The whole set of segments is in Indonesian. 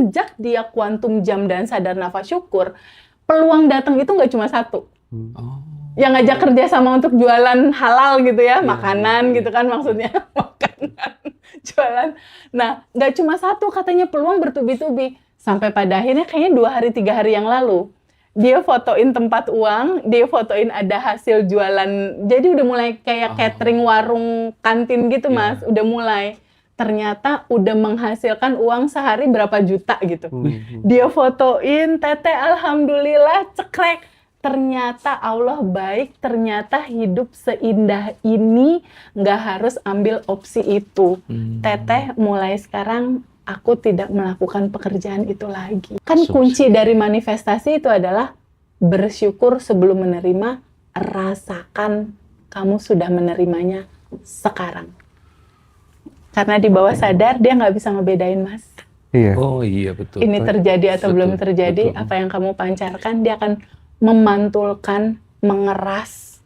sejak dia kuantum jam dan sadar nafas syukur, peluang datang itu nggak cuma satu. Yang ngajak kerja sama untuk jualan halal gitu ya, makanan gitu kan maksudnya, makanan, jualan. Nah, nggak cuma satu, katanya peluang bertubi-tubi. Sampai pada akhirnya kayaknya 2 hari 3 hari yang lalu, dia fotoin tempat uang, dia fotoin ada hasil jualan. Jadi udah mulai kayak catering warung kantin gitu Mas, udah mulai. Ternyata udah menghasilkan uang sehari berapa juta gitu. Dia fotoin, Teteh alhamdulillah cekrek. Ternyata Allah baik, ternyata hidup seindah ini, nggak harus ambil opsi itu. Teteh mulai sekarang aku tidak melakukan pekerjaan itu lagi. Kan kunci dari manifestasi itu adalah bersyukur sebelum menerima, rasakan kamu sudah menerimanya sekarang. Karena di bawah sadar dia nggak bisa ngebedain Mas. Iya. Oh iya betul. Ini terjadi atau Betul, belum terjadi, betul. apa yang kamu pancarkan, dia akan memantulkan, mengeras.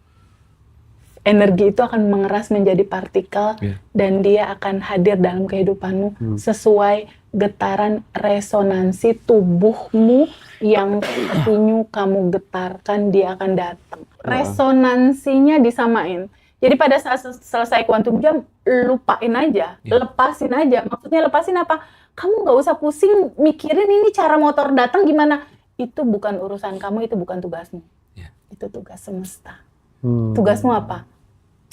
Energi itu akan mengeras menjadi partikel dan dia akan hadir dalam kehidupanmu sesuai getaran resonansi tubuhmu yang continue kamu getarkan, dia akan datang. Resonansinya disamain. Jadi pada saat selesai kuantum jam, lupain aja, lepasin aja. Maksudnya lepasin apa? Kamu nggak usah pusing mikirin ini cara motor datang gimana. Itu bukan urusan kamu, itu bukan tugasmu. Itu tugas semesta. Tugasmu apa?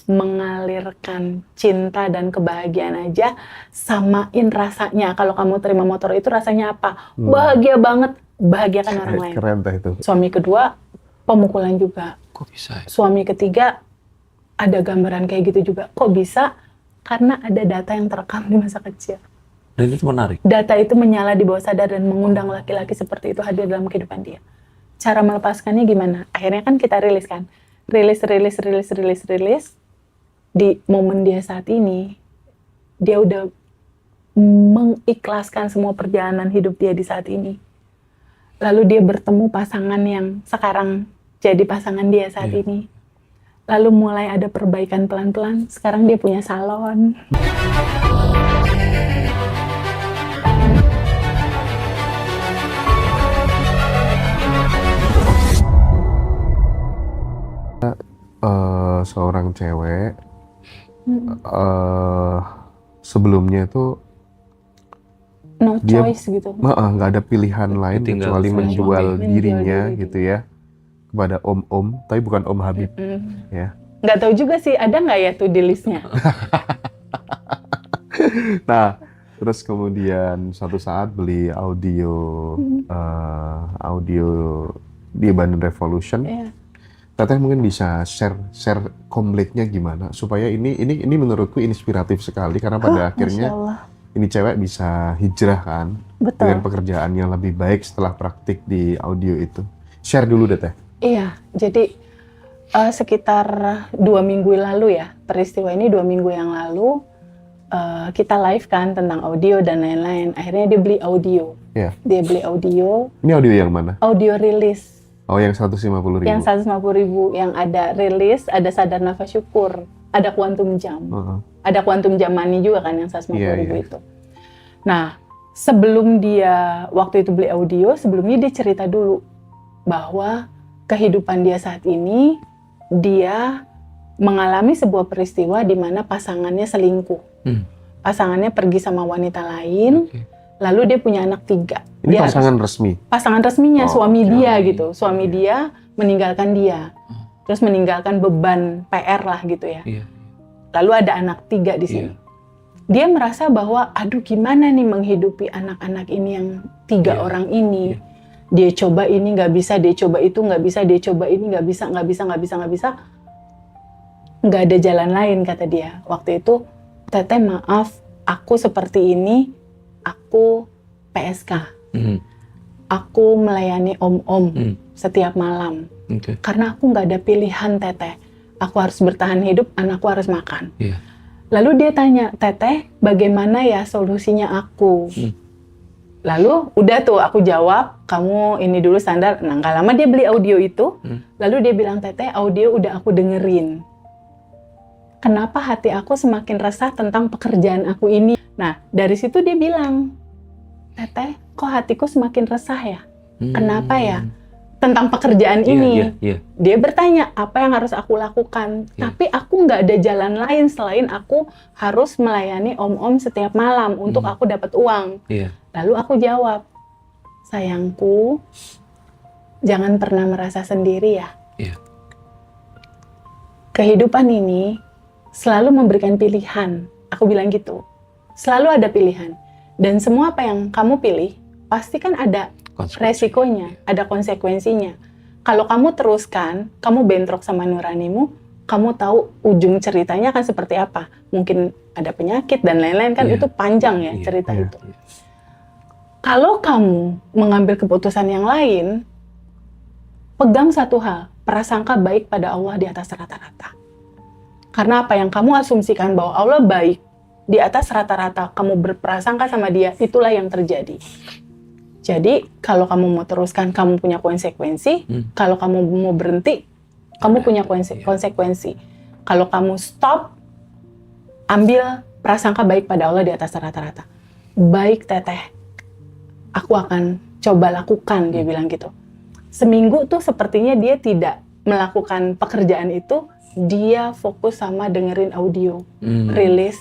Mengalirkan cinta dan kebahagiaan aja, samain rasanya. Kalau kamu terima motor itu rasanya apa? Bahagia banget, bahagiakan orang lain. Keren teh itu. Suami kedua, pemukulan juga. Kok bisa? Suami ketiga, ada gambaran kayak gitu juga. Kok bisa? Karena ada data yang terekam di masa kecil. Dan itu menarik. Data itu menyala di bawah sadar dan mengundang laki-laki seperti itu hadir dalam kehidupan dia. Cara melepaskannya gimana? Akhirnya kan kita rilis kan. Rilis. Di momen dia saat ini, dia udah mengikhlaskan semua perjalanan hidup dia di saat ini. Lalu dia bertemu pasangan yang sekarang jadi pasangan dia saat ini. Lalu mulai ada perbaikan pelan-pelan. Sekarang dia punya salon. Seorang cewek sebelumnya itu No dia choice gitu. nggak ada pilihan lain Tinggal kecuali suami. menjual dirinya diri. gitu ya kepada om-om, tapi bukan Om Habib ya. Nggak tahu juga sih, ada nggak ya tuh di listnya? Nah, terus kemudian suatu saat beli audio di Bandung Revolution. Teteh mungkin bisa share komplitnya gimana supaya ini menurutku inspiratif sekali karena pada akhirnya ini cewek bisa hijrah kan. Betul. Dengan pekerjaan yang lebih baik setelah praktik di audio itu. Share dulu deh Teh. Iya, jadi sekitar 2 minggu lalu ya, peristiwa ini 2 minggu yang lalu kita live kan tentang audio dan lain-lain. Akhirnya dia beli audio. Iya. Dia beli audio. Ini audio yang mana? Audio rilis. Oh, yang 150.000. Yang 150.000, yang ada rilis, ada sadar nafas syukur, ada kuantum jam. Ada kuantum jam money juga kan yang 150.000 itu. Nah, sebelum dia waktu itu beli audio, sebelumnya dia cerita dulu bahwa kehidupan dia saat ini, dia mengalami sebuah peristiwa di mana pasangannya selingkuh. Pasangannya pergi sama wanita lain, lalu dia punya anak 3. Ini dia pasangan resmi? Pasangan resminya, suami dia gitu. Suami dia meninggalkan dia. Terus meninggalkan beban PR lah gitu ya. Lalu ada anak 3 di sini. Dia merasa bahwa, aduh gimana nih menghidupi anak-anak ini yang 3 orang ini. Dia coba ini nggak bisa, dia coba itu nggak bisa, dia coba ini nggak bisa. Nggak ada jalan lain kata dia. Waktu itu, Teteh maaf, aku seperti ini, aku PSK. Aku melayani om-om setiap malam. Karena aku nggak ada pilihan Teteh. Aku harus bertahan hidup, anakku harus makan. Lalu dia tanya, Teteh bagaimana ya solusinya aku? Lalu udah tuh aku jawab, kamu ini dulu standar. Nah gak lama dia beli audio itu. Lalu dia bilang, Teteh audio udah aku dengerin. Kenapa hati aku semakin resah tentang pekerjaan aku ini? Nah dari situ dia bilang, Teteh, kok hatiku semakin resah ya? Kenapa ya? Tentang pekerjaan ini. Dia bertanya, apa yang harus aku lakukan? Tapi aku nggak ada jalan lain selain aku harus melayani om-om setiap malam untuk aku dapat uang. Lalu aku jawab, sayangku, jangan pernah merasa sendiri ya. Kehidupan ini selalu memberikan pilihan. Aku bilang gitu. Selalu ada pilihan. Dan semua apa yang kamu pilih, pasti kan ada resikonya, ada konsekuensinya. Kalau kamu teruskan, kamu bentrok sama nuranimu, kamu tahu ujung ceritanya akan seperti apa. Mungkin ada penyakit dan lain-lain kan, itu panjang ya cerita itu. Kalau kamu mengambil keputusan yang lain, pegang satu hal, prasangka baik pada Allah di atas rata-rata. Karena apa yang kamu asumsikan bahwa Allah baik, di atas rata-rata kamu berprasangka sama dia, itulah yang terjadi. Jadi, kalau kamu mau teruskan, kamu punya konsekuensi. Kalau kamu mau berhenti, kamu punya konsekuensi. Kalau kamu stop, ambil prasangka baik pada Allah di atas rata-rata. Baik Teteh, aku akan coba lakukan, dia bilang gitu. Seminggu tuh sepertinya dia tidak melakukan pekerjaan itu, dia fokus sama dengerin audio, rilis,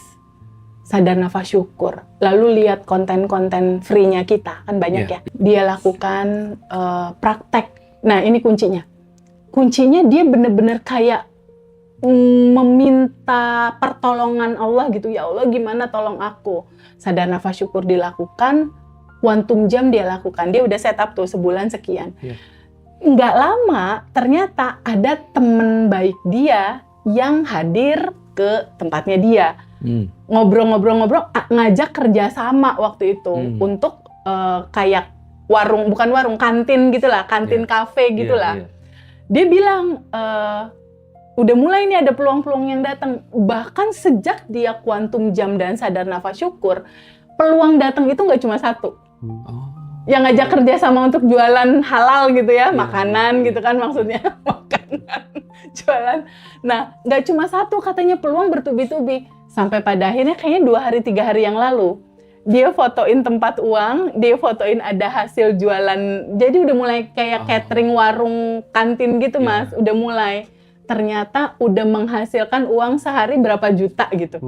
sadar nafas syukur, lalu lihat konten-konten free-nya kita, kan banyak ya. Dia lakukan praktek. Nah ini kuncinya. Kuncinya dia bener-bener kayak meminta pertolongan Allah gitu. Ya Allah gimana tolong aku. Sadar nafas syukur dilakukan, quantum jam dia lakukan. Dia udah set up tuh sebulan sekian. Nggak lama ternyata ada temen baik dia yang hadir ke tempatnya dia. Ngobrol-ngobrol-ngobrol, ngajak kerjasama waktu itu untuk kayak warung, bukan warung, kantin gitulah, kantin kafe gitulah. Dia bilang, udah mulai nih ada peluang-peluang yang datang. Bahkan sejak dia quantum jam dan sadar nafas syukur, peluang datang itu nggak cuma satu. Yang ngajak kerjasama untuk jualan halal gitu ya, makanan gitu kan maksudnya, makanan, jualan. Nah, nggak cuma satu, katanya peluang bertubi-tubi. Sampai pada akhirnya kayaknya 2 hari 3 hari yang lalu, dia fotoin tempat uang, dia fotoin ada hasil jualan. Jadi udah mulai kayak catering warung kantin gitu Mas, udah mulai. Ternyata udah menghasilkan uang sehari berapa juta gitu.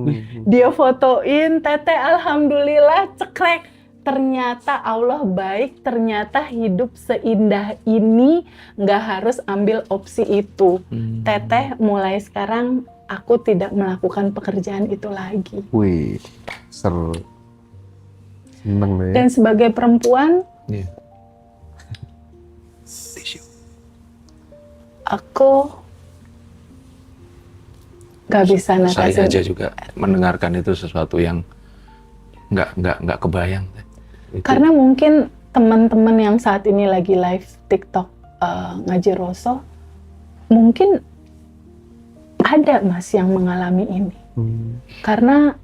Dia fotoin, Teteh alhamdulillah cekrek. Ternyata Allah baik, ternyata hidup seindah ini, nggak harus ambil opsi itu. Teteh mulai sekarang aku tidak melakukan pekerjaan itu lagi. Wih, seru. Seneng deh. Dan sebagai perempuan, aku nggak bisa natasin. Saya aja juga mendengarkan itu sesuatu yang nggak kebayang. Itu. Karena mungkin teman-teman yang saat ini lagi live TikTok ngaji Roso, mungkin ada Mas yang mengalami ini. Karena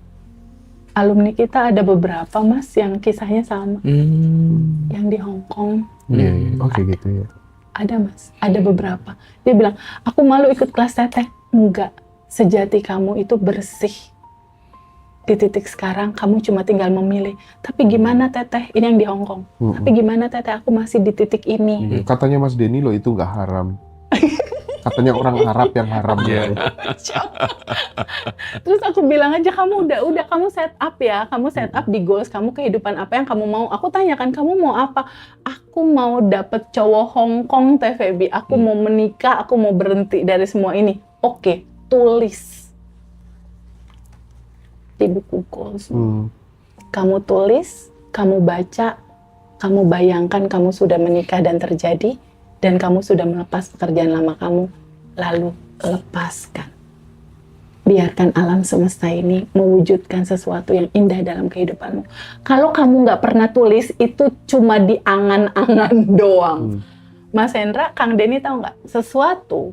alumni kita ada beberapa Mas yang kisahnya sama. Yang di Hong Kong. Oke gitu ya. Ada Mas, ada beberapa. Dia bilang, aku malu ikut kelas Teteh. Enggak, sejati kamu itu bersih. Di titik sekarang kamu cuma tinggal memilih. Tapi gimana Teteh? Ini yang di Hong Kong. Tapi gimana Teteh? Aku masih di titik ini. Katanya Mas Denny loh itu nggak haram. Katanya orang Arab yang haram ya. Terus aku bilang aja, kamu udah kamu set up ya. Kamu set up di goals kamu, kehidupan apa yang kamu mau. Aku tanyakan, kamu mau apa? Aku mau dapet cowok Hong Kong Teh Feby. Aku mau menikah, aku mau berhenti dari semua ini. Oke, tulis di buku goals. Kamu tulis, kamu baca, kamu bayangkan kamu sudah menikah dan terjadi, dan kamu sudah melepas pekerjaan lama kamu, lalu lepaskan. Biarkan alam semesta ini mewujudkan sesuatu yang indah dalam kehidupanmu. Kalau kamu nggak pernah tulis, itu cuma di angan-angan doang. Mas Hendra, Kang Denny tahu nggak? Sesuatu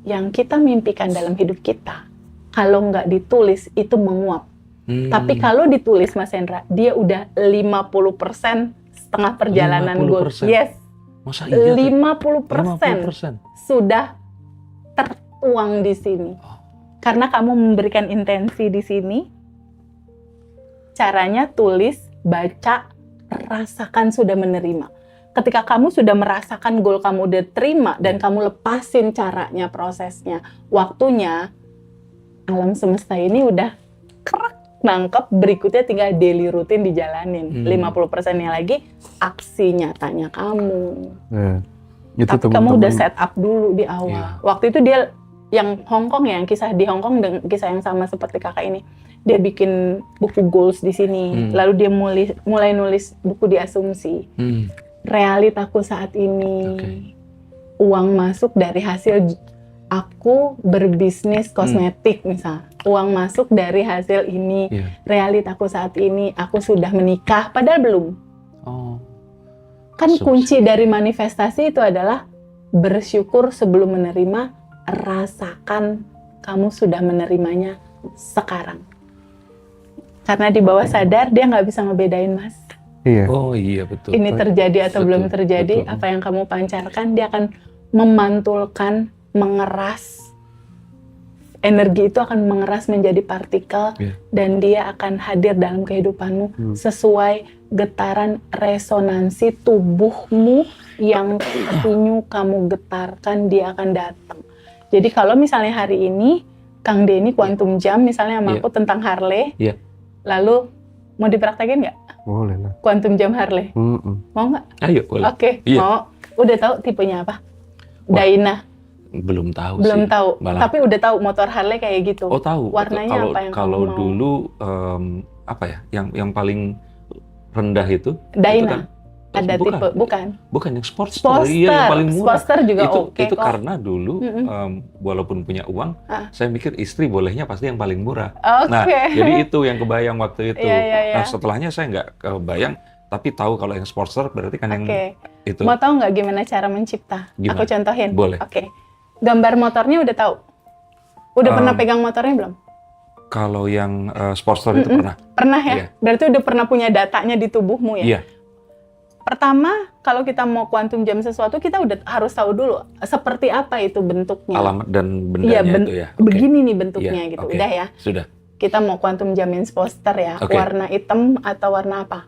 yang kita mimpikan dalam hidup kita, kalau nggak ditulis, itu menguap. Tapi kalau ditulis, Mas Hendra, dia udah 50% setengah perjalanan goals. Yes. Masa iya 50% sudah tertuang di sini. Karena kamu memberikan intensi di sini, caranya tulis, baca, rasakan sudah menerima. Ketika kamu sudah merasakan goal kamu udah terima dan kamu lepasin caranya, prosesnya, waktunya, alam semesta ini udah kerak nangkep, berikutnya tinggal daily rutin dijalanin. 50%-nya lagi aksi nyatanya kamu. Itu tapi kamu udah set up dulu di awal. Waktu itu dia yang Hongkong ya, yang kisah di Hongkong dengan kisah yang sama seperti kakak ini. Dia bikin buku goals di sini, lalu dia mulai nulis buku di asumsi. Realitaku saat ini, uang masuk dari hasil aku berbisnis kosmetik misal. Uang masuk dari hasil ini, realitaku saat ini, aku sudah menikah, padahal belum. Kan kunci dari manifestasi itu adalah bersyukur sebelum menerima, rasakan kamu sudah menerimanya sekarang. Karena di bawah sadar dia nggak bisa ngebedain, Mas. Iya. Oh iya betul. Ini terjadi atau belum terjadi, apa yang kamu pancarkan, dia akan memantulkan, mengeras. Energi itu akan mengeras menjadi partikel dan dia akan hadir dalam kehidupanmu sesuai getaran resonansi tubuhmu yang continue kamu getarkan, dia akan datang. Jadi kalau misalnya hari ini Kang Denny Quantum Jam misalnya sama aku tentang Harley, lalu mau dipraktekin nggak? Boleh lah. Quantum Jam Harley. Mau nggak? Ayo boleh. Oke, mau. Udah tahu tipenya apa? Dyna. Belum tahu Belum sih. tahu. Malah. Tapi udah tahu motor Harley kayak gitu. Oh tahu. Warnanya apa yang kalau kamu mau? dulu apa ya? Yang paling rendah itu Dyna. Itu Ada tipe, bukan yang Sportster. Sportster. Iya, yang paling murah. Sportster juga oke itu kok. karena dulu walaupun punya uang, saya mikir istri bolehnya pasti yang paling murah. Nah, jadi itu yang kebayang waktu itu. Nah, setelahnya saya nggak kebayang, tapi tahu kalau yang Sportster berarti kan yang itu. Mau tahu nggak gimana cara mencipta? Gimana? Aku contohin. Boleh. Oke. Gambar motornya udah tahu? Udah pernah pegang motornya belum? Kalau yang Sportster itu pernah. Pernah ya? Iya. Berarti udah pernah punya datanya di tubuhmu ya? Iya. Pertama, kalau kita mau quantum jam sesuatu, kita udah harus tahu dulu seperti apa itu bentuknya. Alamat dan bendanya itu ya. Begini nih bentuknya gitu. Udah ya? Sudah. Kita mau quantum jamin Sportster ya. Warna hitam atau warna apa?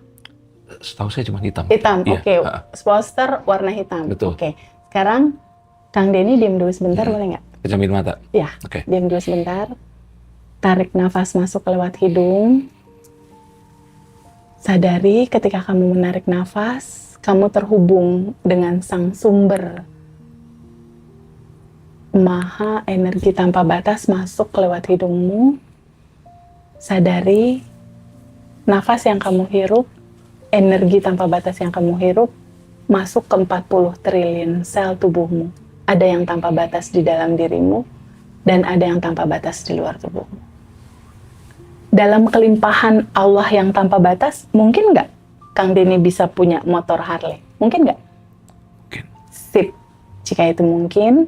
Setahu saya cuma hitam. Hitam, Iya. oke. Sportster warna hitam. Betul. Oke. Sekarang Kang Denny diam dulu sebentar, boleh nggak? Pejamin mata. Ya. Diam dulu sebentar. Tarik nafas masuk lewat hidung. Sadari ketika kamu menarik nafas, kamu terhubung dengan sang sumber. Maha energi tanpa batas masuk lewat hidungmu. Sadari nafas yang kamu hirup, energi tanpa batas yang kamu hirup, masuk ke 40 triliun sel tubuhmu. Ada yang tanpa batas di dalam dirimu, dan ada yang tanpa batas di luar tubuhmu. Dalam kelimpahan Allah yang tanpa batas, mungkin nggak Kang Denny bisa punya motor Harley? Mungkin nggak? Mungkin. Sip. Jika itu mungkin,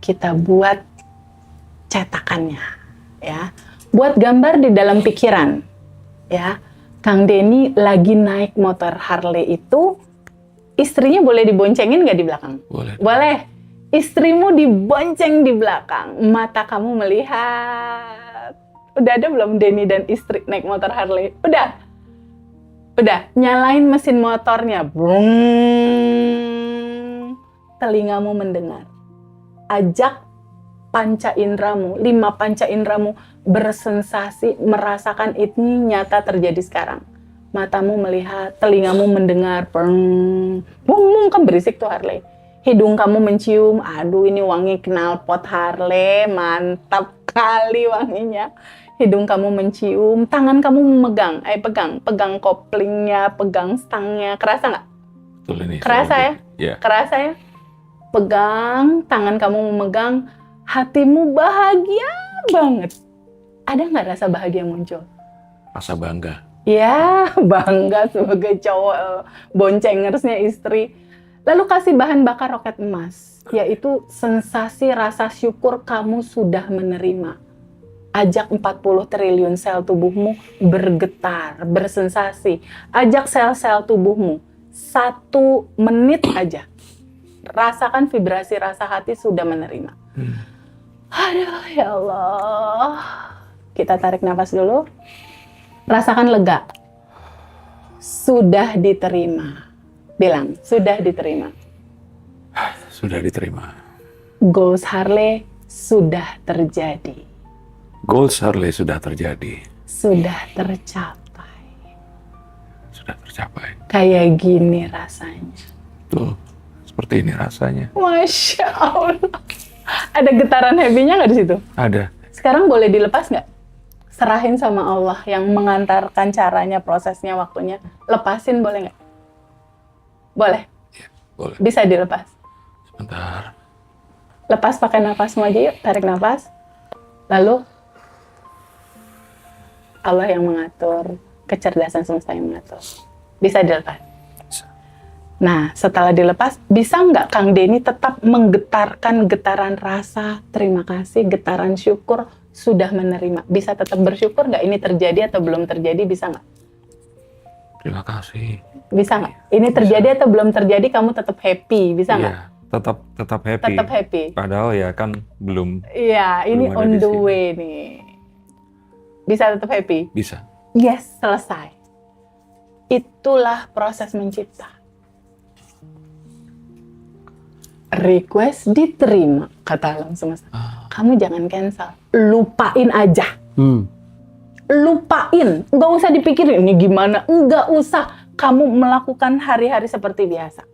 kita buat cetakannya, ya. Buat gambar di dalam pikiran, ya. Kang Denny lagi naik motor Harley itu, istrinya boleh diboncengin nggak di belakang? Boleh. Boleh. Istrimu dibonceng di belakang, mata kamu melihat. Udah ada belum Denny dan istri naik motor Harley? Udah. Nyalain mesin motornya. Brung. Telingamu mendengar. Ajak panca indramu, 5 panca indramu bersensasi, merasakan ini nyata terjadi sekarang. Matamu melihat, telingamu mendengar. Brung. Bung, kan berisik tuh Harley. Hidung kamu mencium, aduh ini wangi knalpot Harley, mantap kali wanginya. Hidung kamu mencium, tangan kamu memegang, pegang koplingnya, pegang stangnya, kerasa nggak? Betul ini. Kerasa ya? Iya. Kerasa ya? Pegang, tangan kamu memegang, hatimu bahagia banget. Ada nggak rasa bahagia muncul? Rasa bangga. Ya, bangga sebagai cowok boncengersnya istri. Lalu kasih bahan bakar roket emas, yaitu sensasi rasa syukur kamu sudah menerima. Ajak 40 triliun sel tubuhmu bergetar, bersensasi. Ajak sel-sel tubuhmu 1 menit aja. Rasakan vibrasi rasa hati sudah menerima. Aduh, ya Allah. Kita tarik nafas dulu. Rasakan lega. sudah diterima. Bilang, sudah diterima. Sudah diterima. Goals Harley sudah terjadi. Goals Harley sudah terjadi. Sudah tercapai. Sudah tercapai. Kayak gini rasanya. Tuh, seperti ini rasanya. Masya Allah. Ada getaran happy-nya nggak di situ? Ada. Sekarang boleh dilepas nggak? Serahin sama Allah yang mengantarkan caranya, prosesnya, waktunya. Lepasin boleh nggak? Boleh? Ya, boleh. Bisa dilepas? Sebentar. Lepas pakai nafasmu aja yuk. Tarik nafas. Lalu Allah yang mengatur. Kecerdasan semesta yang mengatur. Bisa dilepas? Bisa. Nah, setelah dilepas, bisa nggak Kang Denny tetap menggetarkan getaran rasa, terima kasih, getaran syukur, sudah menerima? Bisa tetap bersyukur nggak ini terjadi atau belum terjadi, bisa nggak? Terima kasih. Bisa nggak? Ini terjadi atau belum terjadi, kamu tetap happy, bisa nggak? Iya, tetap happy. Tetap happy. Padahal ya kan belum. Iya, ini belum on the sini. way nih. Bisa tetap happy? Bisa. Yes, selesai. Itulah proses mencipta. Request diterima, kata alam semesta. Kamu jangan cancel, lupain aja. Lupain, nggak usah dipikirin ini gimana, nggak usah. Kamu melakukan hari-hari seperti biasa.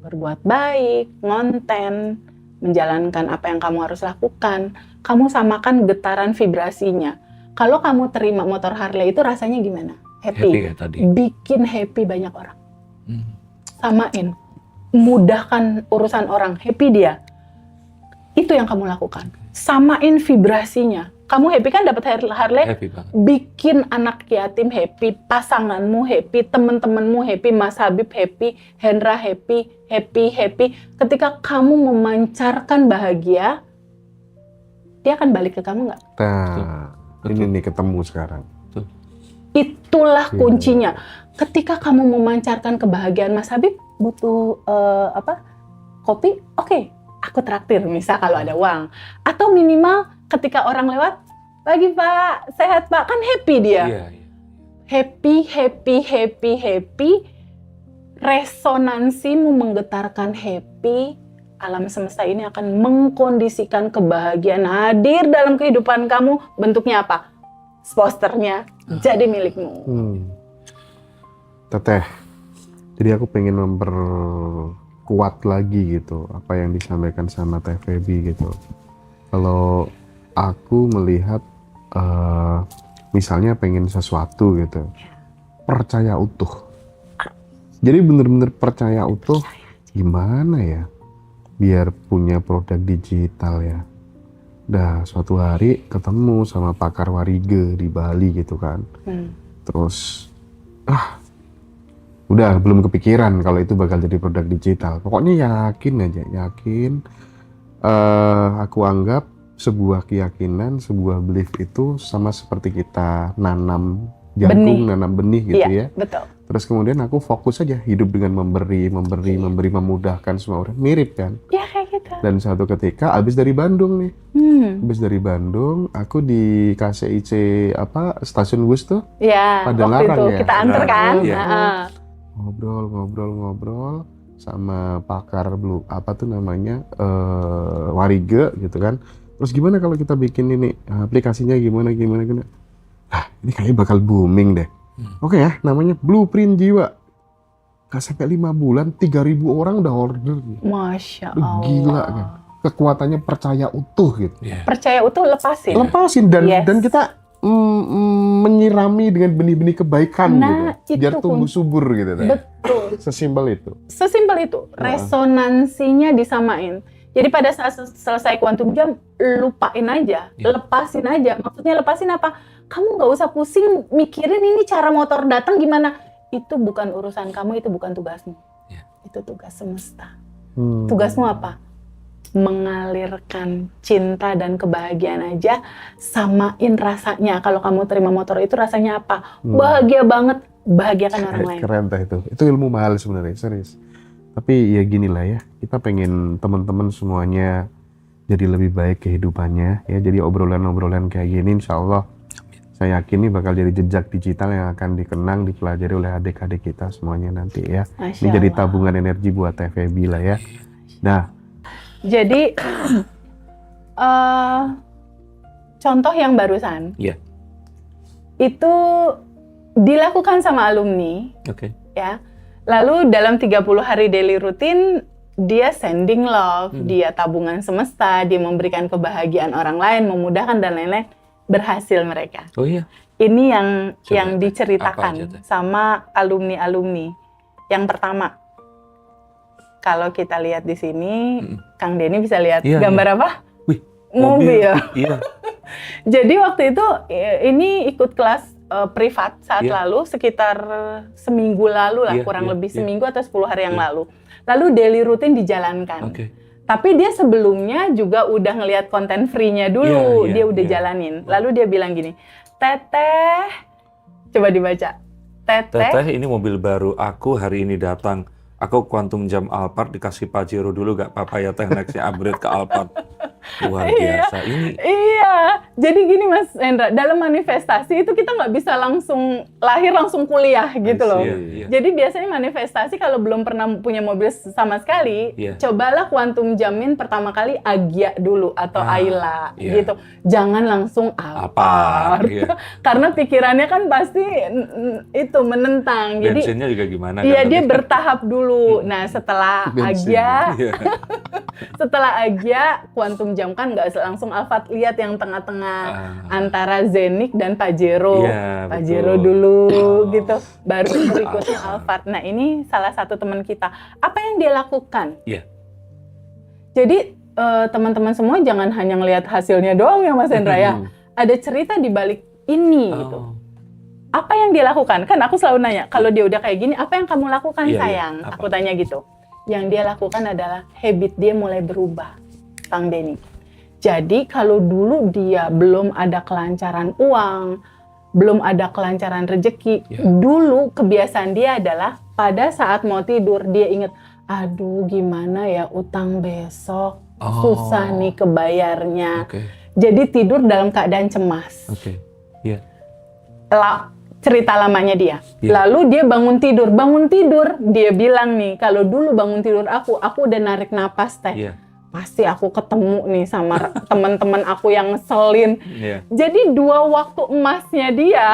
Berbuat baik, ngonten, menjalankan apa yang kamu harus lakukan. Kamu samakan getaran vibrasinya. Kalau kamu terima motor Harley itu rasanya gimana? Happy. Happy kayak tadi. Bikin happy banyak orang. Samain. Mudahkan urusan orang, happy dia. Itu yang kamu lakukan. Samain vibrasinya. Kamu happy kan dapat Harley? Happy banget. Bikin anak yatim happy, pasanganmu happy, teman-temanmu happy, Mas Habib happy, Hendra happy, happy. Ketika kamu memancarkan bahagia, dia akan balik ke kamu nggak? Nah, ini nih ketemu sekarang. Itulah kuncinya. Ketika kamu memancarkan kebahagiaan, Mas Habib butuh kopi, oke, aku traktir misal kalau ada uang. Atau minimal ketika orang lewat, pagi Pak, sehat Pak, kan happy dia. Iya. Happy. Resonansimu menggetarkan happy, alam semesta ini akan mengkondisikan kebahagiaan hadir dalam kehidupan kamu. Bentuknya apa? Posternya jadi milikmu. Teteh, jadi aku pengen memperkuat lagi gitu apa yang disampaikan sama Teh Feby gitu. Kalau aku melihat misalnya pengen sesuatu gitu, percaya utuh. Jadi bener-bener percaya utuh. Gimana ya biar punya produk digital ya. Dah suatu hari ketemu sama pakar Warige di Bali gitu kan. Terus udah belum kepikiran kalau itu bakal jadi produk digital. Pokoknya yakin. Aku anggap sebuah keyakinan, sebuah belief itu sama seperti kita nanam jagung, nanam benih gitu ya. Betul. Terus kemudian aku fokus aja hidup dengan memberi, memudahkan semua orang. Mirip kan? Ya kayak gitu. Dan suatu ketika abis dari Bandung nih. Abis dari Bandung, aku di KCIC stasiun bus tuh. Ya, pada waktu larang itu ya. kita anter kan. Iya. Ngobrol sama pakar Warige gitu kan. Terus gimana kalau kita bikin ini aplikasinya gimana? Ini kayaknya bakal booming deh. Oke ya, namanya Blueprint Jiwa. Gak sampai 5 bulan, 3.000 orang udah order. Masya Allah. Gila kan. Kekuatannya percaya utuh gitu. Percaya utuh lepasin. Lepasin dan kita menyirami dengan benih-benih kebaikan gitu. Biar tumbuh subur gitu. Betul. Sesimpel itu. Resonansinya disamain. Jadi pada saat selesai kuantum jam, lupain aja, lepasin aja. Maksudnya lepasin apa? Kamu nggak usah pusing mikirin ini cara motor datang gimana. Itu bukan urusan kamu, itu bukan tugasmu. Itu tugas semesta. Tugasmu apa? Mengalirkan cinta dan kebahagiaan aja, samain rasanya. Kalau kamu terima motor itu rasanya apa? Bahagia banget, bahagiakan orang lain. Keren teh itu. Itu ilmu mahal sebenarnya, serius. Tapi ya gini lah ya, kita pengen teman-teman semuanya jadi lebih baik kehidupannya ya. Jadi obrolan-obrolan kayak gini insya Allah Saya yakin ini bakal jadi jejak digital yang akan dikenang, dipelajari oleh adik-adik kita semuanya nanti ya. Ini jadi tabungan energi buat TVB lah ya. Nah, jadi contoh yang barusan, itu dilakukan sama alumni, ya. Lalu dalam 30 hari daily rutin, dia sending love, dia tabungan semesta, dia memberikan kebahagiaan orang lain, memudahkan dan lain-lain. Berhasil mereka. Oh iya. Ini yang diceritakan sama alumni-alumni. Yang pertama, kalau kita lihat di sini, Kang Denny bisa lihat gambar apa? Wih, mobil. Iya. Jadi waktu itu ini ikut kelas privat saat lalu, sekitar seminggu lalu lah, kurang lebih seminggu atau 10 hari yang lalu. Lalu daily rutin dijalankan. Tapi dia sebelumnya juga udah ngelihat konten free-nya dulu, dia udah jalanin. Lalu dia bilang gini, Teteh, coba dibaca. Teteh, ini mobil baru aku hari ini datang. Aku Quantum Jam Alphard dikasih Pajero dulu gak apa-apa ya teh, nextnya upgrade ke Alphard. Luar biasa ini. Iya, jadi gini Mas Hendra, dalam manifestasi itu kita nggak bisa langsung lahir langsung kuliah gitu loh. Jadi biasanya manifestasi kalau belum pernah punya mobil sama sekali, cobalah Quantum Jamin pertama kali Agya dulu atau Ayla gitu. Jangan langsung Alphard. Karena pikirannya kan pasti itu menentang. Jadi bensinnya juga gimana? Iya, dia bertahap dulu. Nah, setelah Agya setelah Agya Quantum Jam kan nggak langsung Alphard, lihat yang tengah-tengah antara Zenik dan Pajero. Pajero dulu gitu, baru berikutnya Alphard. Nah, ini salah satu teman kita. Apa yang dia lakukan? Jadi teman-teman semua jangan hanya ngelihat hasilnya doang ya Mas Hendra ya. Ada cerita di balik ini gitu. Apa yang dia lakukan? Kan aku selalu nanya, kalau dia udah kayak gini, apa yang kamu lakukan sayang? Aku tanya gitu. Yang dia lakukan adalah habit dia mulai berubah. Kang Denny. Jadi kalau dulu dia belum ada kelancaran uang, belum ada kelancaran rezeki, dulu kebiasaan dia adalah pada saat mau tidur dia ingat, aduh gimana ya utang besok, susah nih kebayarnya. Jadi tidur dalam keadaan cemas. Cerita lamanya dia. Lalu dia bangun tidur dia bilang nih, kalau dulu bangun tidur aku udah narik napas teh. Pasti aku ketemu nih sama teman-teman aku yang ngeselin. Jadi 2 waktu emasnya dia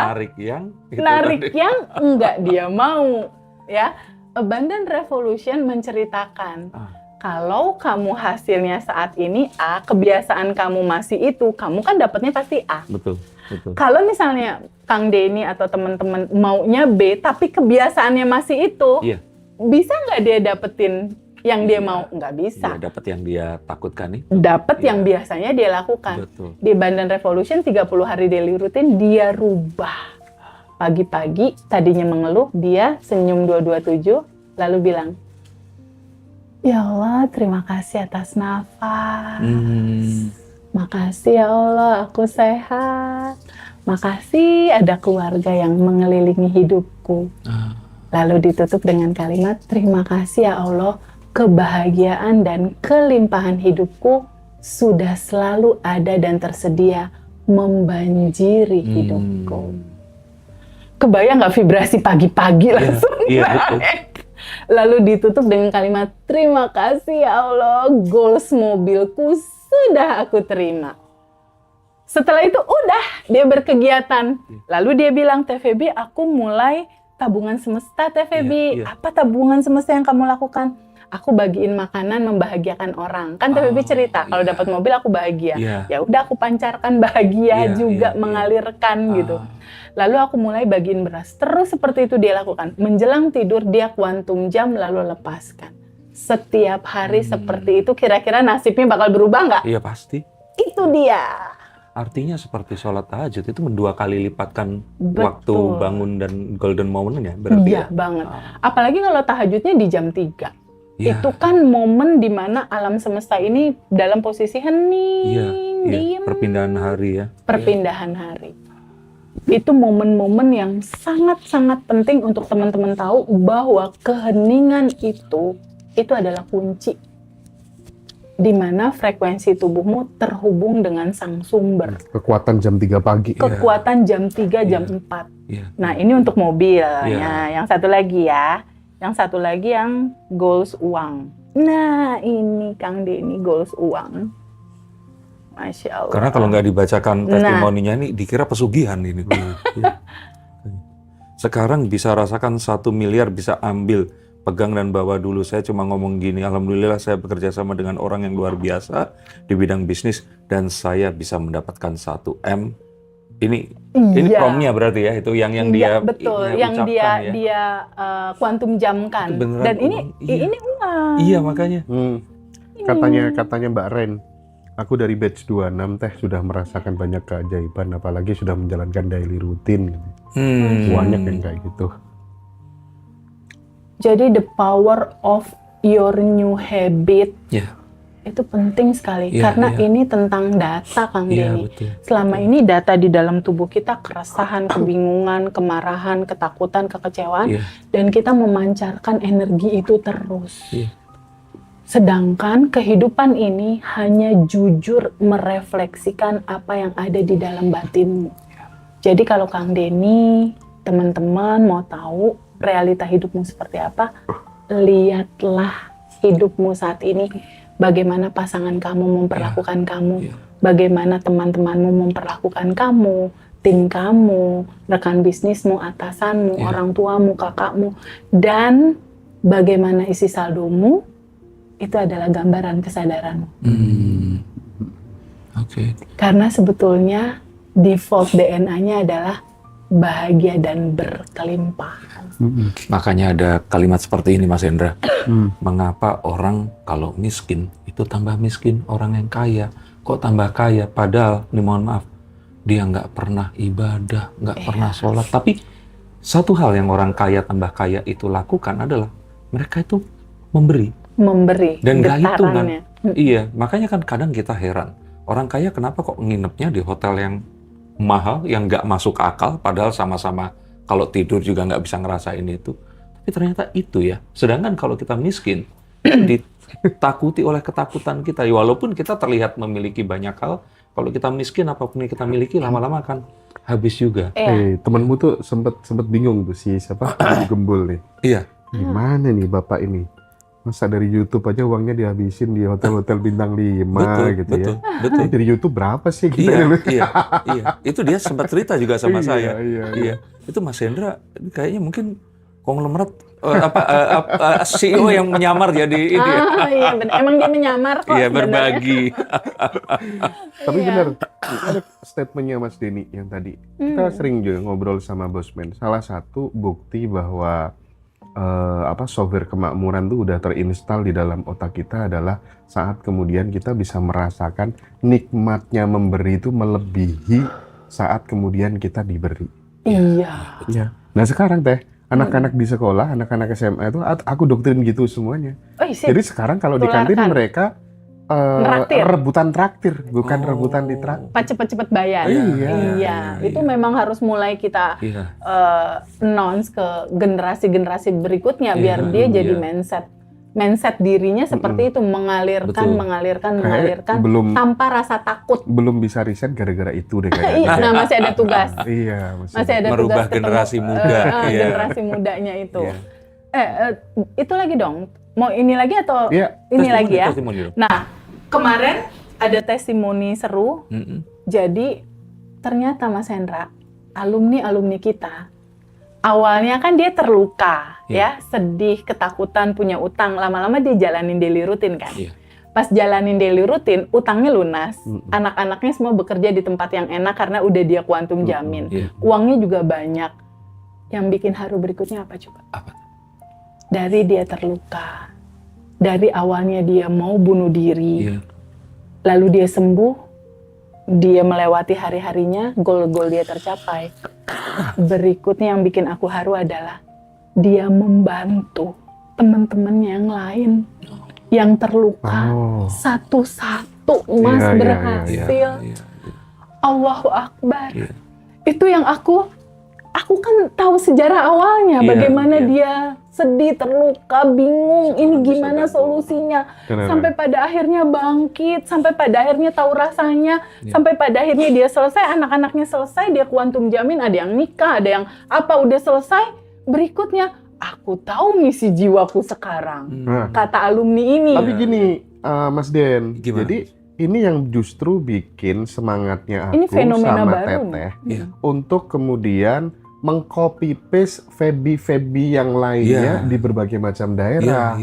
narik yang enggak dia mau ya. Abundant Revolution menceritakan kalau kamu hasilnya saat ini A, kebiasaan kamu masih itu, kamu kan dapatnya pasti A. Betul. Kalau misalnya Kang Denny atau teman-teman maunya B tapi kebiasaannya masih itu, bisa nggak dia dapetin yang dia mau? Nggak bisa. Dia dapat yang dia takutkan nih. Dapat yang biasanya dia lakukan. Di Abundant Revolution 30 hari daily rutin dia rubah. Pagi-pagi tadinya mengeluh, dia senyum 227 lalu bilang, ya Allah terima kasih atas nafas. Makasih ya Allah aku sehat. Makasih ada keluarga yang mengelilingi hidupku. Lalu ditutup dengan kalimat, terima kasih ya Allah, kebahagiaan dan kelimpahan hidupku sudah selalu ada dan tersedia membanjiri hidupku. Kebayang nggak vibrasi pagi-pagi langsung naik? Lalu ditutup dengan kalimat, terima kasih ya Allah, goals mobilku sudah aku terima. Setelah itu udah dia berkegiatan. Lalu dia bilang, TVB aku mulai tabungan semesta TVB. Apa tabungan semesta yang kamu lakukan? Aku bagiin makanan membahagiakan orang. Kan TVB cerita, kalau dapat mobil aku bahagia. Ya udah aku pancarkan bahagia juga mengalirkan gitu. Lalu aku mulai bagiin beras. Terus seperti itu dia lakukan. Menjelang tidur dia Quantum Jam lalu lepaskan. Setiap hari seperti itu, kira-kira nasibnya bakal berubah nggak? Iya pasti. Itu dia. Artinya seperti sholat tahajud itu 2 kali lipatkan waktu bangun dan golden moment-nya berarti. Iya banget. Apalagi kalau tahajudnya di jam 3. Itu kan momen dimana alam semesta ini dalam posisi hening, diem. Perpindahan hari ya. Perpindahan hari. Itu momen-momen yang sangat-sangat penting untuk teman-teman tahu bahwa keheningan itu adalah kunci di mana frekuensi tubuhmu terhubung dengan sang sumber. Kekuatan jam 3 pagi. Kekuatan jam 3, jam 4. Nah, ini untuk mobil. Nah, yang satu lagi ya. Yang satu lagi yang goals uang. Nah, ini Kang Denny goals uang. Masya Allah. Karena kalau nggak dibacakan testimoninya ini dikira pesugihan ini. Sekarang bisa rasakan 1 miliar bisa ambil, pegang dan bawa dulu. Saya cuma ngomong gini, alhamdulillah saya bekerja sama dengan orang yang luar biasa di bidang bisnis dan saya bisa mendapatkan 1 M. Ini promnya berarti ya, itu yang dia betul, yang ucapkan, dia kuantum jamkan. Dan ini uang. Iya, makanya. Katanya Mbak Ren, aku dari batch 26 teh sudah merasakan banyak keajaiban, apalagi sudah menjalankan daily routine. Banyak yang kayak gitu. Jadi the power of your new habit itu penting sekali karena ini tentang data, Kang Denny. Selama ini data di dalam tubuh kita keresahan, kebingungan, kemarahan, ketakutan, kekecewaan, dan kita memancarkan energi itu terus. Sedangkan kehidupan ini hanya jujur merefleksikan apa yang ada di dalam batinmu. Jadi kalau Kang Denny, teman-teman mau tahu realita hidupmu seperti apa, lihatlah hidupmu saat ini. Bagaimana pasangan kamu memperlakukan kamu, bagaimana teman-temanmu memperlakukan kamu, tim kamu, rekan bisnismu, atasanmu, orang tuamu, kakakmu, dan bagaimana isi saldomu, itu adalah gambaran kesadaranmu. Karena sebetulnya default DNA-nya adalah bahagia dan berkelimpahan. Makanya ada kalimat seperti ini, Mas Hendra. Mengapa orang kalau miskin itu tambah miskin, orang yang kaya kok tambah kaya? Padahal, ini mohon maaf, dia nggak pernah ibadah, nggak pernah sholat. Tapi satu hal yang orang kaya tambah kaya itu lakukan adalah mereka itu memberi. Dan gak Iya, makanya kan kadang kita heran. Orang kaya kenapa kok nginepnya di hotel yang mahal, yang nggak masuk akal, padahal sama-sama kalau tidur juga nggak bisa ngerasain itu. Tapi ternyata itu ya. Sedangkan kalau kita miskin, ditakuti oleh ketakutan kita. Ya, walaupun kita terlihat memiliki banyak hal, kalau kita miskin apapun yang kita miliki lama-lama kan habis juga. Temenmu tuh sempet bingung tuh si siapa Gembul nih. Iya. Gimana nih bapak ini? Masa dari YouTube aja uangnya dihabisin di hotel-hotel bintang 5 gitu ya. Betul. Dari YouTube berapa sih kita? Iya. Itu dia sempat cerita juga sama saya. Iya. Itu Mas Hendra kayaknya mungkin konglomerat CEO yang menyamar jadi ini. Iya benar. Emang dia menyamar kok. Iya, berbagi. Tapi benar, ada statementnya Mas Denny yang tadi. Kita sering juga ngobrol sama Bosman. Salah satu bukti bahwa software kemakmuran itu udah terinstal di dalam otak kita adalah saat kemudian kita bisa merasakan nikmatnya memberi itu melebihi saat kemudian kita diberi. Iya. Nah sekarang teh anak-anak di sekolah, anak-anak SMA itu aku doktrin gitu semuanya. Jadi sekarang kalau di kantin mereka rebutan traktir, bukan rebutan di traktir. Cepet-cepet bayar. Iya. Itu memang harus mulai kita announce ke generasi-generasi berikutnya biar dia jadi mindset dirinya seperti itu, mengalirkan tanpa rasa takut. Belum bisa riset gara-gara itu deh kayaknya. Nah, masih ada tugas. Masih ada merubah tugas generasi muda. Generasi mudanya itu. Itu lagi dong. Mau ini lagi atau ini lagi ya? Nah, kemarin ada testimoni seru. Jadi ternyata Mas Hendra, alumni kita, awalnya kan dia terluka, sedih, ketakutan, punya utang. Lama-lama dia jalanin daily routine kan. Pas jalanin daily routine, utangnya lunas. Anak-anaknya semua bekerja di tempat yang enak karena udah dia kuantum jamin. Uangnya juga banyak. Yang bikin haru berikutnya apa coba? Dari dia terluka. Dari awalnya dia mau bunuh diri, lalu dia sembuh, dia melewati hari-harinya, goal-goal dia tercapai. Berikutnya yang bikin aku haru adalah dia membantu teman-teman yang lain yang terluka satu-satu, Mas, berhasil. Allahu Akbar. Itu yang aku kan tahu sejarah awalnya, bagaimana dia sedih, terluka, bingung, ini gimana solusinya. Sampai pada akhirnya bangkit, sampai pada akhirnya tahu rasanya, sampai pada akhirnya dia selesai, anak-anaknya selesai, dia kuantum jamin, ada yang nikah, ada yang apa, udah selesai. Berikutnya, aku tahu misi jiwaku sekarang. Kata alumni ini. Tapi gini, Mas Den, gimana? jadi ini yang justru bikin semangatnya aku ini fenomena sama baru Teteh untuk kemudian meng-copy paste Feby yang lainnya di berbagai macam daerah.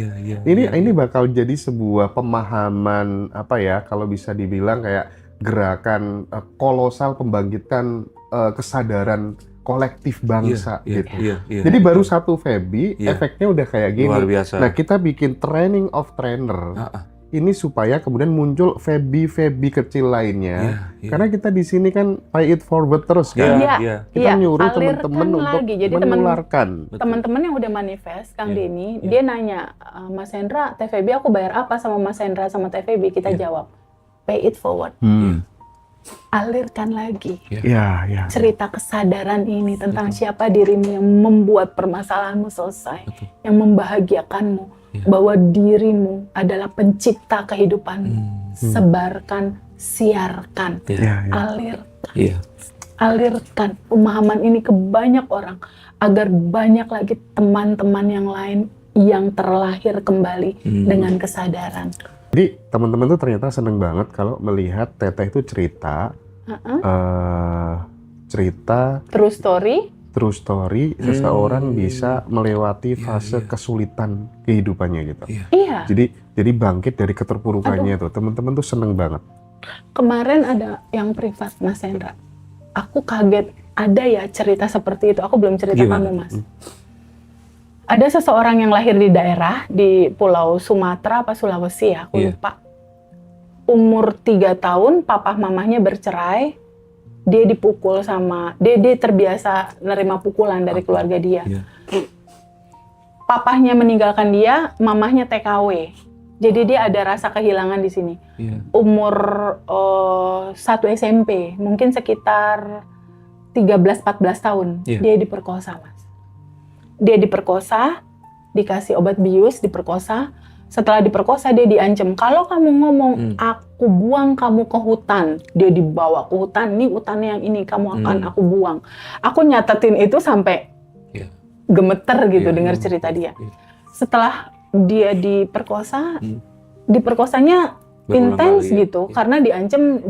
Ini bakal jadi sebuah pemahaman apa ya, kalau bisa dibilang kayak gerakan kolosal pembangkitan kesadaran kolektif bangsa gitu. Jadi baru satu Feby, efeknya udah kayak gini. Luar biasa. Nah, kita bikin training of trainer. Ini supaya kemudian muncul Feby kecil lainnya. Karena kita di sini kan pay it forward terus kan. Kita nyuruh teman-teman untuk menularkan. Teman-teman yang udah manifest, Kang Denny, dia nanya, Mas Hendra, TVB aku bayar apa sama Mas Hendra sama TVB? Kita jawab, pay it forward. Alirkan lagi cerita kesadaran ini tentang siapa dirimu yang membuat permasalahanmu selesai, yang membahagiakanmu, bahwa dirimu adalah pencipta kehidupanmu. Sebarkan, siarkan, alirkan pemahaman ini ke banyak orang agar banyak lagi teman-teman yang lain yang terlahir kembali dengan kesadaran. Jadi teman-teman tuh ternyata seneng banget kalau melihat Teteh itu cerita true story seseorang bisa melewati fase kesulitan kehidupannya gitu. Jadi bangkit dari keterpurukannya tuh. Teman-teman tuh seneng banget. Kemarin ada yang privat, Mas Hendra. Aku kaget ada ya cerita seperti itu. Aku belum cerita kamu, Mas. Ada seseorang yang lahir di daerah di Pulau Sumatera apa Sulawesi ya, aku lupa. Umur 3 tahun, papa mamahnya bercerai. Dia dipukul sama, dia terbiasa nerima pukulan dari keluarga dia. Papahnya meninggalkan dia, mamahnya TKW. Jadi dia ada rasa kehilangan di sini. Umur 1 SMP, mungkin sekitar 13-14 tahun, dia diperkosa, Mas. Dia diperkosa, dikasih obat bius, diperkosa. Setelah diperkosa dia diancam, kalau kamu ngomong aku buang kamu ke hutan, dia dibawa ke hutan, nih hutannya yang ini kamu akan aku buang. Aku nyatetin itu sampai gemeter gitu dengar cerita dia. Setelah dia diperkosa, diperkosanya intens gitu karena diancam.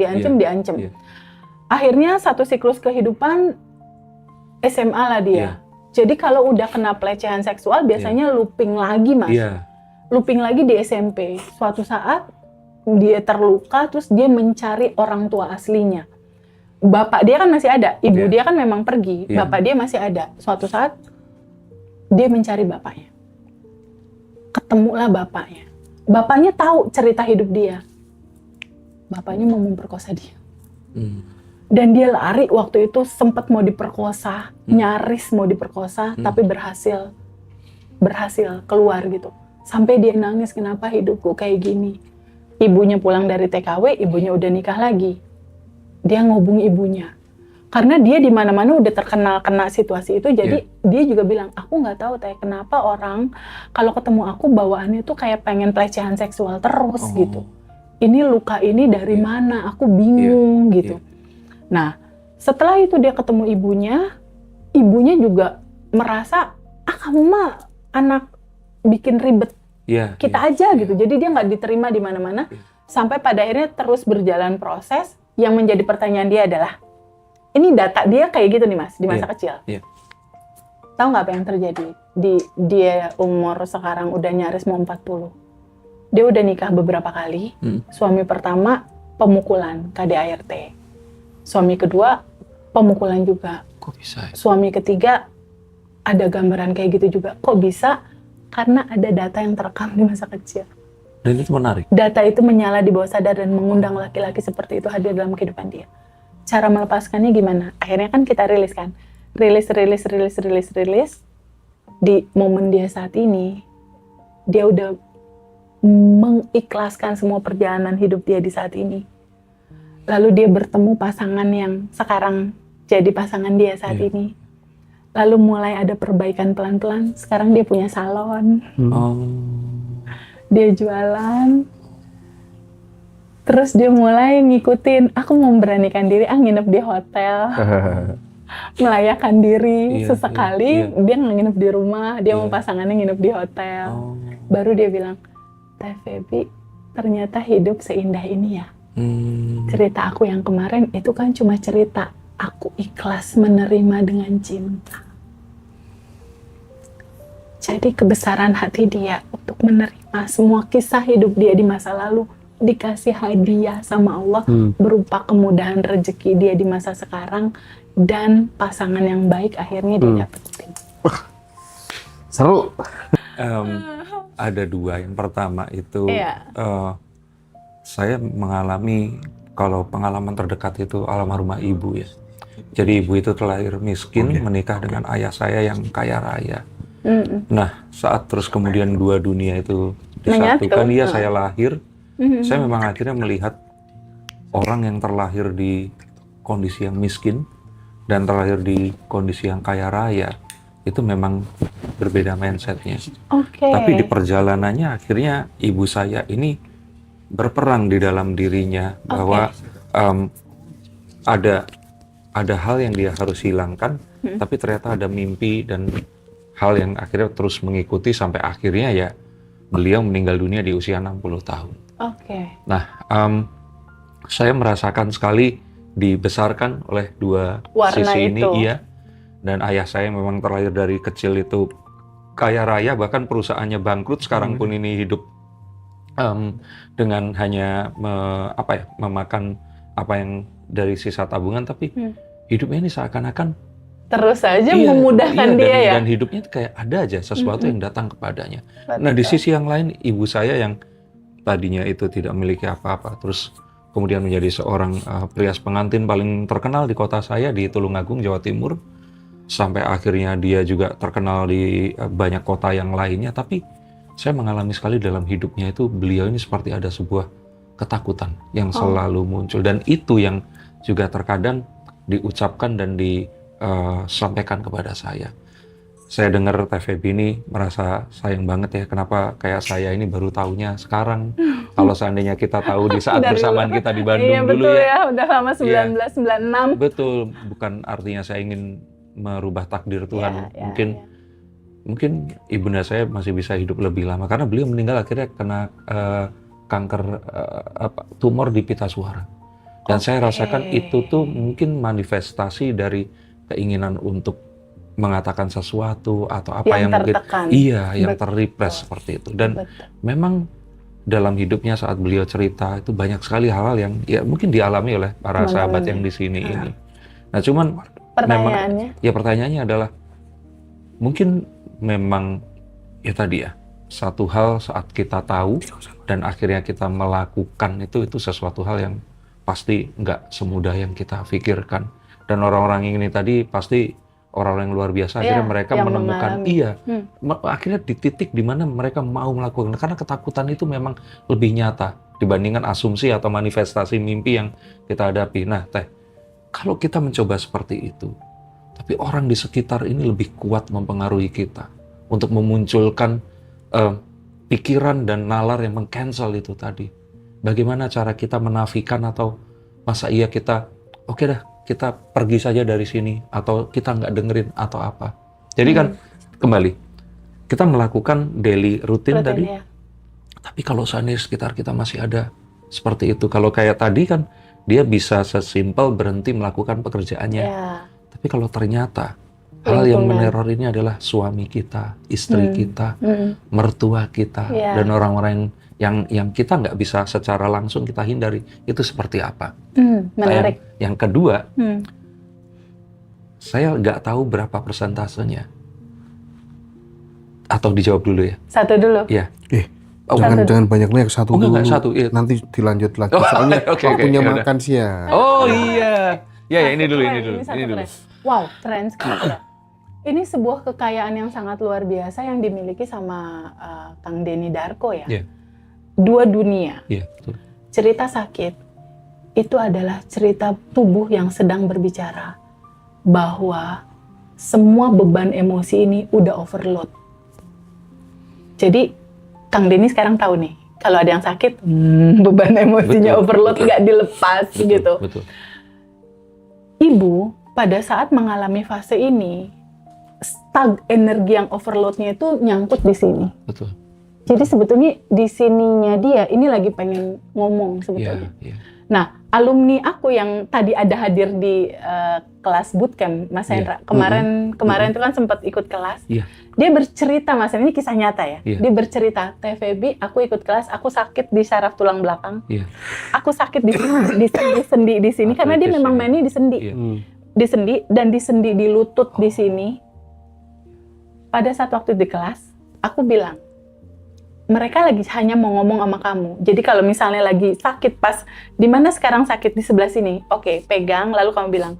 Akhirnya satu siklus kehidupan SMA lah dia. Jadi kalau udah kena pelecehan seksual biasanya looping lagi, Mas. Looping lagi di SMP. Suatu saat dia terluka, terus dia mencari orang tua aslinya. Bapak dia kan masih ada, ibu dia kan memang pergi, bapak dia masih ada. Suatu saat dia mencari bapaknya. Ketemulah bapaknya. Bapaknya tahu cerita hidup dia. Bapaknya mau memperkosa dia. Dan dia lari waktu itu, sempat mau diperkosa, nyaris mau diperkosa, tapi berhasil keluar gitu. Sampai dia nangis, kenapa hidupku kayak gini. Ibunya pulang dari TKW, ibunya udah nikah lagi. Dia ngobung ibunya. Karena dia di mana-mana udah terkenal kena situasi itu, jadi dia juga bilang, aku nggak tahu Teh, kenapa orang kalau ketemu aku bawaannya tuh kayak pengen pelecehan seksual terus gitu. Ini luka ini dari mana? Aku bingung gitu. Nah, setelah itu dia ketemu ibunya juga merasa, kamu mah anak bikin ribet kita aja gitu. Jadi dia nggak diterima di mana-mana. Sampai pada akhirnya terus berjalan proses. Yang menjadi pertanyaan dia adalah, ini data dia kayak gitu nih Mas, di masa kecil. Tahu nggak apa yang terjadi? Dia umur sekarang udah nyaris mau 40. Dia udah nikah beberapa kali. Suami pertama pemukulan, KDART. Suami kedua pemukulan juga. Kok bisa? Suami ketiga ada gambaran kayak gitu juga. Kok bisa? Karena ada data yang terekam di masa kecil. Dan itu menarik. Data itu menyala di bawah sadar dan mengundang laki-laki seperti itu hadir dalam kehidupan dia. Cara melepaskannya gimana? Akhirnya kan kita rilis kan. Rilis. Di momen dia saat ini, dia udah mengikhlaskan semua perjalanan hidup dia di saat ini. Lalu dia bertemu pasangan yang sekarang jadi pasangan dia saat ini. Lalu mulai ada perbaikan pelan-pelan. Sekarang dia punya salon. Dia jualan. Terus dia mulai ngikutin, aku mau memberanikan diri, nginep di hotel. Melayakan diri. Sesekali dia nggak nginep di rumah, dia mau pasangannya nginep di hotel. Baru dia bilang, Teh Feby, ternyata hidup seindah ini ya. Cerita aku yang kemarin itu kan cuma cerita. Aku ikhlas menerima dengan cinta. Jadi kebesaran hati dia untuk menerima semua kisah hidup dia di masa lalu dikasih hadiah sama Allah berupa kemudahan rezeki dia di masa sekarang dan pasangan yang baik akhirnya dia dapetin. Seru. Ada dua. Yang pertama itu saya mengalami, kalau pengalaman terdekat itu almarhumah ibu ya. Jadi ibu itu terlahir miskin, menikah dengan ayah saya yang kaya raya. Nah, saat terus kemudian dua dunia itu disatukan, saya lahir. Saya memang akhirnya melihat orang yang terlahir di kondisi yang miskin dan terlahir di kondisi yang kaya raya itu memang berbeda mindsetnya. Tapi di perjalanannya akhirnya ibu saya ini berperang di dalam dirinya bahwa ada hal yang dia harus hilangkan, tapi ternyata ada mimpi dan hal yang akhirnya terus mengikuti sampai akhirnya ya beliau meninggal dunia di usia 60 tahun. Nah, saya merasakan sekali dibesarkan oleh dua sisi ini, dan ayah saya memang terlahir dari kecil itu kaya raya, bahkan perusahaannya bangkrut, sekarang pun ini hidup dengan hanya memakan apa yang dari sisa tabungan, tapi hidupnya ini seakan-akan terus saja memudahkan dia ya. Dan hidupnya kayak ada aja sesuatu yang datang kepadanya. Nah, di sisi yang lain ibu saya yang tadinya itu tidak memiliki apa-apa, terus kemudian menjadi seorang perias pengantin paling terkenal di kota saya di Tulungagung, Jawa Timur, sampai akhirnya dia juga terkenal di banyak kota yang lainnya. Tapi saya mengalami sekali dalam hidupnya itu beliau ini seperti ada sebuah ketakutan yang selalu muncul, dan itu yang juga terkadang diucapkan dan disampaikan kepada saya. Saya dengar Teh Feby ini merasa sayang banget ya, kenapa kayak saya ini baru tahunya sekarang. Kalau seandainya kita tahu di saat bersamaan kita di Bandung dulu ya. Udah lama 1996. Betul, bukan artinya saya ingin merubah takdir Tuhan. Mungkin ibunda saya masih bisa hidup lebih lama karena beliau meninggal akhirnya kena kanker tumor di pita suara. Dan saya rasakan itu tuh mungkin manifestasi dari keinginan untuk mengatakan sesuatu atau apa yang mungkin yang terrepress seperti itu. Dan memang dalam hidupnya saat beliau cerita itu banyak sekali hal-hal yang ya mungkin dialami oleh para sahabat yang di sini ini. Nah, cuman pertanyaannya adalah mungkin memang ya tadi ya, satu hal saat kita tahu dan akhirnya kita melakukan itu sesuatu hal yang pasti nggak semudah yang kita pikirkan. Dan orang-orang ini tadi pasti orang-orang yang luar biasa, akhirnya mereka menemukan akhirnya di titik di mana mereka mau melakukan, karena ketakutan itu memang lebih nyata dibandingkan asumsi atau manifestasi mimpi yang kita hadapi. Nah, Teh, kalau kita mencoba seperti itu, tapi orang di sekitar ini lebih kuat mempengaruhi kita untuk memunculkan pikiran dan nalar yang meng-cancel itu tadi. Bagaimana cara kita menafikan, atau masa iya kita oke dah, kita pergi saja dari sini, atau kita nggak dengerin atau apa. Jadi kan kembali kita melakukan daily rutin tadi. Tapi kalau seandainya sekitar kita masih ada seperti itu, kalau kayak tadi kan dia bisa sesimpel berhenti melakukan pekerjaannya. Tapi kalau ternyata hal yang meneror ini adalah suami kita, istri kita, mertua kita, dan orang-orang yang kita nggak bisa secara langsung kita hindari, itu seperti apa? Menarik. Yang kedua, saya nggak tahu berapa persentasenya. Atau dijawab dulu ya? Satu dulu. Iya. Jangan banyak satu dulu. Satu. Nanti dilanjut lagi. Soalnya waktunya makan siang. Oh iya. Ya, ini dulu. Wow, keren sekali. Ini sebuah kekayaan yang sangat luar biasa yang dimiliki sama Kang Denny Darko ya. Dua dunia. Betul. Cerita sakit itu adalah cerita tubuh yang sedang berbicara bahwa semua beban emosi ini udah overload. Jadi Kang Denny sekarang tahu nih, kalau ada yang sakit, beban emosinya overload, nggak dilepas gitu. Betul. Ibu pada saat mengalami fase ini, energi yang overloadnya itu nyangkut di sini. Betul. Jadi sebetulnya di sininya dia ini lagi pengen ngomong sebetulnya. Nah, alumni aku yang tadi ada hadir di kelas bootcamp, Mas Hendra, kemarin itu kan sempat ikut kelas. Dia bercerita, Mas Hendra, ini kisah nyata ya. Dia bercerita, Teh Feby, aku ikut kelas, aku sakit di saraf tulang belakang. Aku sakit di sendi di sini karena dia memang mainnya di sendi. Di sendi dan di sendi di lutut di sini. Pada saat waktu di kelas, aku bilang, mereka lagi hanya mau ngomong sama kamu. Jadi kalau misalnya lagi sakit pas, di mana sekarang sakit di sebelah sini, oke, pegang, lalu kamu bilang,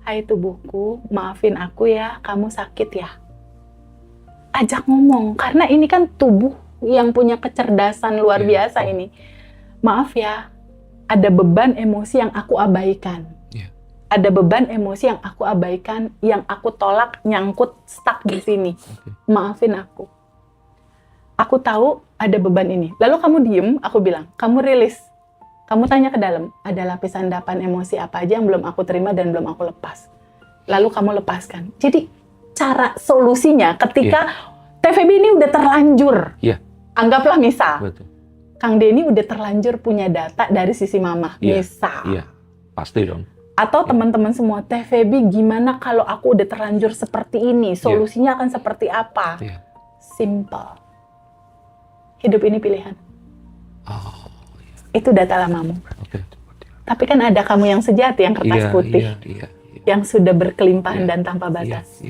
hai tubuhku, maafin aku ya, kamu sakit ya. Ajak ngomong, karena ini kan tubuh yang punya kecerdasan luar biasa ini. Maaf ya, ada beban emosi yang aku abaikan. Ada beban emosi yang aku abaikan, yang aku tolak, nyangkut, stuck di sini. Maafin aku. Aku tahu ada beban ini. Lalu kamu diem, aku bilang, kamu rilis. Kamu tanya ke dalam, ada lapisan endapan emosi apa aja yang belum aku terima dan belum aku lepas. Lalu kamu lepaskan. Jadi cara solusinya ketika Teh Feby ini udah terlanjur. Anggaplah misal, Kang Denny udah terlanjur punya data dari sisi mama. Misal. Iya, pasti dong. Atau teman-teman semua, Teh Feby gimana kalau aku udah terlanjur seperti ini? Solusinya akan seperti apa? Simple. Hidup ini pilihan. Itu data lamamu. Tapi kan ada kamu yang sejati, yang kertas putih. Yang sudah berkelimpahan dan tanpa batas.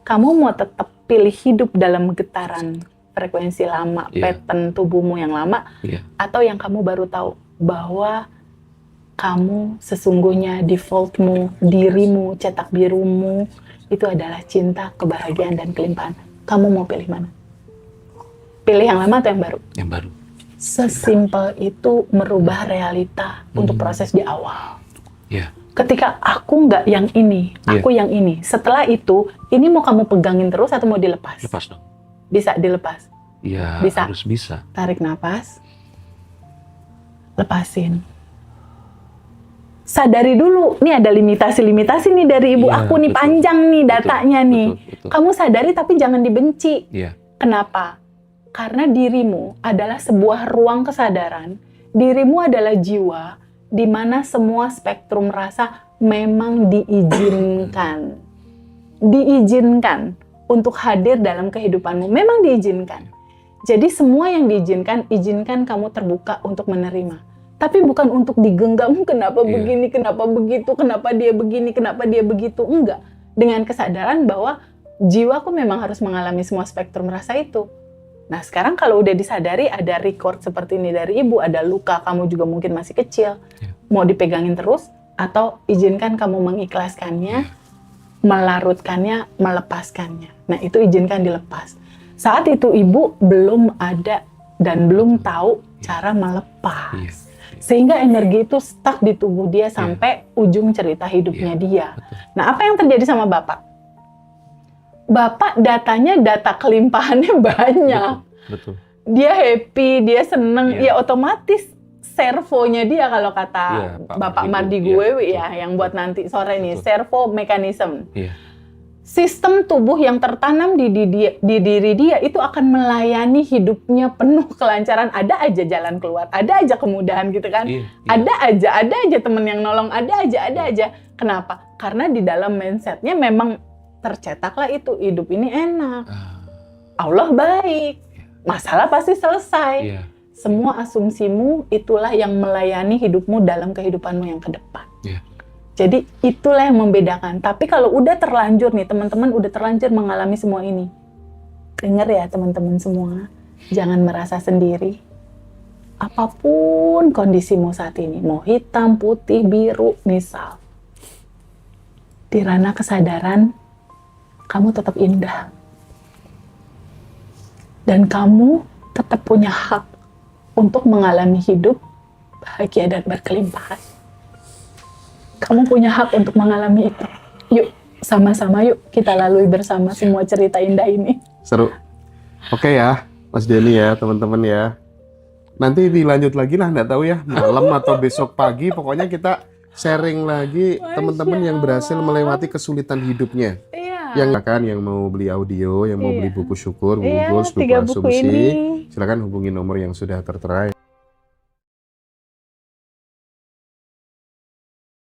Kamu mau tetap pilih hidup dalam getaran frekuensi lama, pattern tubuhmu yang lama, atau yang kamu baru tahu bahwa kamu sesungguhnya defaultmu, dirimu, cetak birumu, itu adalah cinta, kebahagiaan, dan kelimpahan. Kamu mau pilih mana? Pilih yang lama atau yang baru? Yang baru. Sesimpel itu merubah realita untuk proses di awal. Ketika aku nggak yang ini, aku yang ini. Setelah itu, ini mau kamu pegangin terus atau mau dilepas? Lepas dong. Bisa dilepas? Iya, harus bisa. Tarik nafas. Lepasin. Sadari dulu, nih ada limitasi-limitasi nih dari ibu aku nih, panjang nih datanya nih. Kamu sadari tapi jangan dibenci. Kenapa? Karena dirimu adalah sebuah ruang kesadaran. Dirimu adalah jiwa di mana semua spektrum rasa memang diizinkan. Diizinkan untuk hadir dalam kehidupanmu. Memang diizinkan. Jadi semua yang diizinkan, izinkan kamu terbuka untuk menerima. Tapi bukan untuk digenggam, kenapa begini, kenapa begitu, kenapa dia begini, kenapa dia begitu. Enggak. Dengan kesadaran bahwa jiwaku memang harus mengalami semua spektrum rasa itu. Nah sekarang kalau udah disadari ada record seperti ini dari ibu, ada luka, kamu juga mungkin masih kecil. Mau dipegangin terus, atau izinkan kamu mengikhlaskannya, melarutkannya, melepaskannya. Nah itu izinkan dilepas. Saat itu ibu belum ada dan belum tahu cara melepas. Sehingga energi itu stuck di tubuh dia sampai ujung cerita hidupnya dia. Nah, apa yang terjadi sama Bapak? Bapak datanya, data kelimpahannya banyak. Betul. Dia happy, dia seneng, ya otomatis servonya dia kalau kata Bapak Mardi Guewi yang buat nanti sore nih, servo mekanisme. Sistem tubuh yang tertanam di diri dia itu akan melayani hidupnya penuh kelancaran. Ada aja jalan keluar, ada aja kemudahan gitu kan. Ada aja temen yang nolong, ada aja. Kenapa? Karena di dalam mindsetnya memang tercetaklah itu, hidup ini enak. Allah baik, masalah pasti selesai. Semua asumsimu itulah yang melayani hidupmu dalam kehidupanmu yang ke depan. Jadi itulah yang membedakan. Tapi kalau udah terlanjur nih, teman-teman udah terlanjur mengalami semua ini. Dengar ya teman-teman semua, jangan merasa sendiri. Apapun kondisimu saat ini, mau hitam, putih, biru, misal. Di ranah kesadaran, kamu tetap indah. Dan kamu tetap punya hak untuk mengalami hidup bahagia dan berkelimpahan. Kamu punya hak untuk mengalami itu. Yuk, sama-sama yuk kita lalui bersama semua cerita indah ini. Seru. Oke ya, Mas Denny ya, teman-teman ya. Nanti dilanjut lagi lah, nggak tahu ya, malam atau besok pagi. Pokoknya kita sharing lagi teman-teman yang berhasil melewati kesulitan hidupnya. Yang mau beli audio, yang mau beli buku syukur, Google, buku asumsi, silakan hubungi nomor yang sudah tertera.